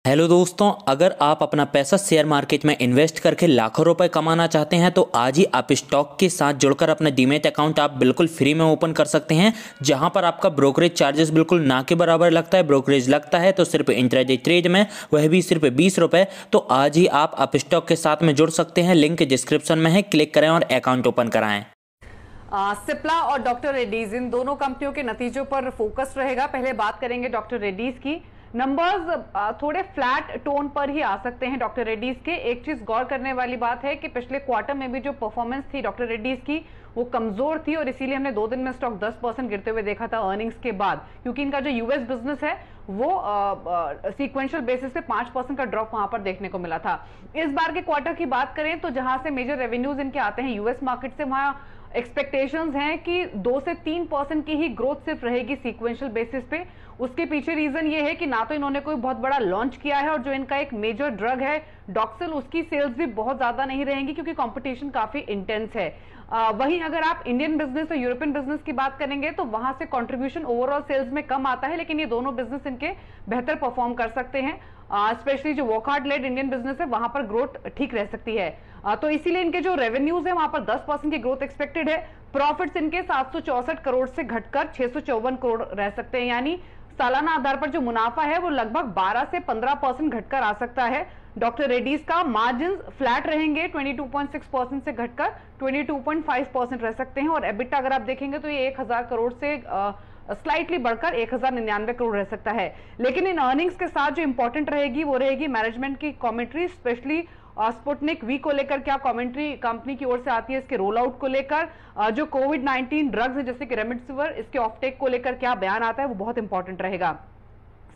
Hello दोस्तों, अगर आप अपना पैसा शेयर मार्केट में इन्वेस्ट करके लाखों रुपए कमाना चाहते हैं तो आज ही आप स्टॉक के साथ जुड़कर अपना डीमैट अकाउंट आप बिल्कुल फ्री में ओपन कर सकते हैं, जहां पर आपका ब्रोकरेज चार्जेस बिल्कुल ना के बराबर लगता है। ब्रोकरेज लगता है तो सिर्फ इंट्राडे ट्रेड में, वह भी सिर्फ 20 रुपए। तो आज ही आप स्टॉक के साथ में जुड़ सकते हैं, लिंक डिस्क्रिप्शन में है, क्लिक करें और अकाउंट ओपन कराएं। सिप्ला और डॉक्टर रेड्डीज इन दोनों कंपनियों के नतीजों पर फोकस रहेगा। पहले बात करेंगे डॉक्टर रेड्डीज की। नंबर्स थोड़े फ्लैट टोन पर ही आ सकते हैं डॉक्टर रेड्डीज के। एक चीज गौर करने वाली बात है कि पिछले क्वार्टर में भी जो परफॉर्मेंस थी डॉक्टर रेड्डीज की वो कमजोर थी और इसीलिए हमने 2 दिन में स्टॉक 10% गिरते हुए देखा था अर्निंग्स के बाद, क्योंकि इनका जो यूएस बिजनेस है वो सीक्वेंशियल बेसिस पे 5% का ड्रॉप वहां पर देखने को मिला था। इस बार के क्वार्टर की बात करें तो जहां से मेजर रेवेन्यूज इनके आते हैं यूएस मार्केट से, वहां एक्सपेक्टेशंस हैं कि 2 से 3% की ही ग्रोथ सिर्फ रहेगी सीक्वेंशियल बेसिस पे। उसके पीछे रीजन ये है कि ना तो इन्होंने कोई बहुत बड़ा लॉन्च किया है और जो इनका एक मेजर ड्रग है डॉक्सिल, उसकी सेल्स भी बहुत ज्यादा नहीं रहेंगी क्योंकि कंपटीशन काफी इंटेंस है। वहीं अगर आप इंडियन बिजनेस और यूरोपियन बिजनेस की बात करेंगे तो वहां से कंट्रीब्यूशन ओवरऑल सेल्स में कम आता है, लेकिन ये दोनों बिजनेस इनके बेहतर परफॉर्म कर सकते हैं। स्पेशली जो वॉकहार्ड लेड इंडियन बिजनेस है वहां पर ग्रोथ ठीक रह सकती है। तो इसीलिए इनके जो रेवेन्यूज है वहां पर 10% की ग्रोथ एक्सपेक्टेड है। प्रॉफिट्स इनके 764 करोड़ से घटकर 654 करोड़ रह सकते हैं, यानी सालाना आधार पर जो मुनाफा है वो लगभग 12 से 15% घटकर आ सकता है। डॉक्टर रेड्डीज का मार्जिन फ्लैट रहेंगे, 22.6% से घटकर 22.5% रह सकते हैं। और एबिटा अगर आप देखेंगे तो ये 1000 करोड़ से स्लाइटली बढ़कर 1099 करोड़ रह सकता है। लेकिन इन अर्निंग्स के साथ जो इंपॉर्टेंट रहेगी वो रहेगी मैनेजमेंट की कमेंट्री, स्पेशली स्पुतनिक वी को लेकर क्या कमेंट्री कंपनी की ओर से आती है, इसके रोल आउट को लेकर, जो कोविड-19 ड्रग्स है जैसे कि रेमडेसिविर, इसके ऑफटेक को लेकर क्या बयान आता है वो बहुत इंपॉर्टेंट रहेगा।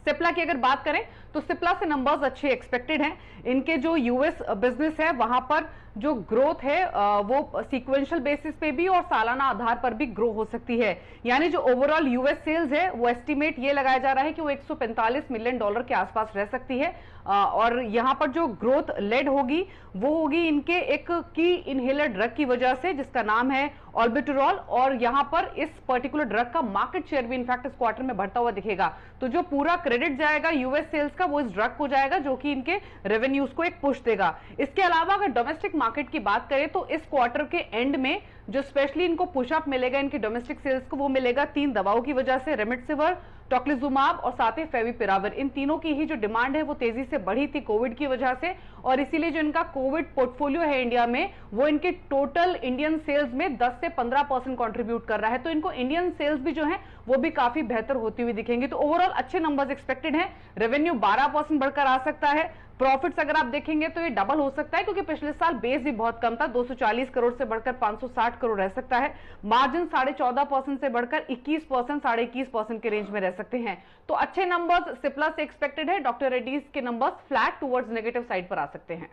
सिप्ला की अगर बात करें तो सिप्ला से नंबर्स अच्छे एक्सपेक्टेड हैं। इनके जो यूएस बिजनेस है वहां पर जो ग्रोथ है वो सीक्वेंशियल बेसिस पे भी और सालाना आधार पर भी ग्रो हो सकती है। यानी जो ओवरऑल यूएस सेल्स है वो एस्टिमेट ये लगाया जा रहा है कि वो $145 मिलियन के आसपास रह सकती है। और यहां पर जो ग्रोथ लेड होगी वो होगी इनके एक की इनहेलर ड्रग की वजह से जिसका नाम है ऑर्बिटुरॉल, और यहां पर इस पर्टिकुलर ड्रग का मार्केट शेयर भी इनफैक्ट इस क्वार्टर में बढ़ता हुआ दिखेगा। तो जो पूरा क्रेडिट जाएगा यूएस सेल्स का वो इस ड्रग को जाएगा, जो कि इनके रेवेन्यूज को एक पुश देगा। इसके अलावा अगर डोमेस्टिक मार्केट की बात करें तो इस क्वार्टर के एंड में जो स्पेशली इनको पुशअप मिलेगा इनकी डोमेस्टिक सेल्स को, वो मिलेगा 3 दवाओं की वजह से, रेमडेसिविर, टोक्लिजुमाब और साथ ही फेविपिराविर। इन तीनों की ही जो डिमांड है वो तेजी से बढ़ी थी कोविड की वजह से, और इसीलिए जो इनका कोविड पोर्टफोलियो है इंडिया में वो इनके टोटल इंडियन सेल्स में 10 से 15% कंट्रीब्यूट कर रहा है। तो इनको इंडियन सेल्स भी जो है वो भी काफी बेहतर होती हुई दिखेंगी। तो ओवरऑल अच्छे नंबर्स एक्सपेक्टेड हैं। रेवेन्यू 12% बढ़कर आ सकता है। प्रॉफिट्स अगर आप देखेंगे तो ये डबल हो सकता है क्योंकि पिछले साल बेस भी बहुत कम था, 240 करोड़ से बढ़कर 560 करोड़ रह सकता है। मार्जिन 14.5% से बढ़कर 21%, 21.5% के रेंज में रह सकते हैं। तो अच्छे नंबर्स सिप्ला से एक्सपेक्टेड है। डॉक्टर रेड्डीज के numbers flat towards negative side पर आ सकते हैं।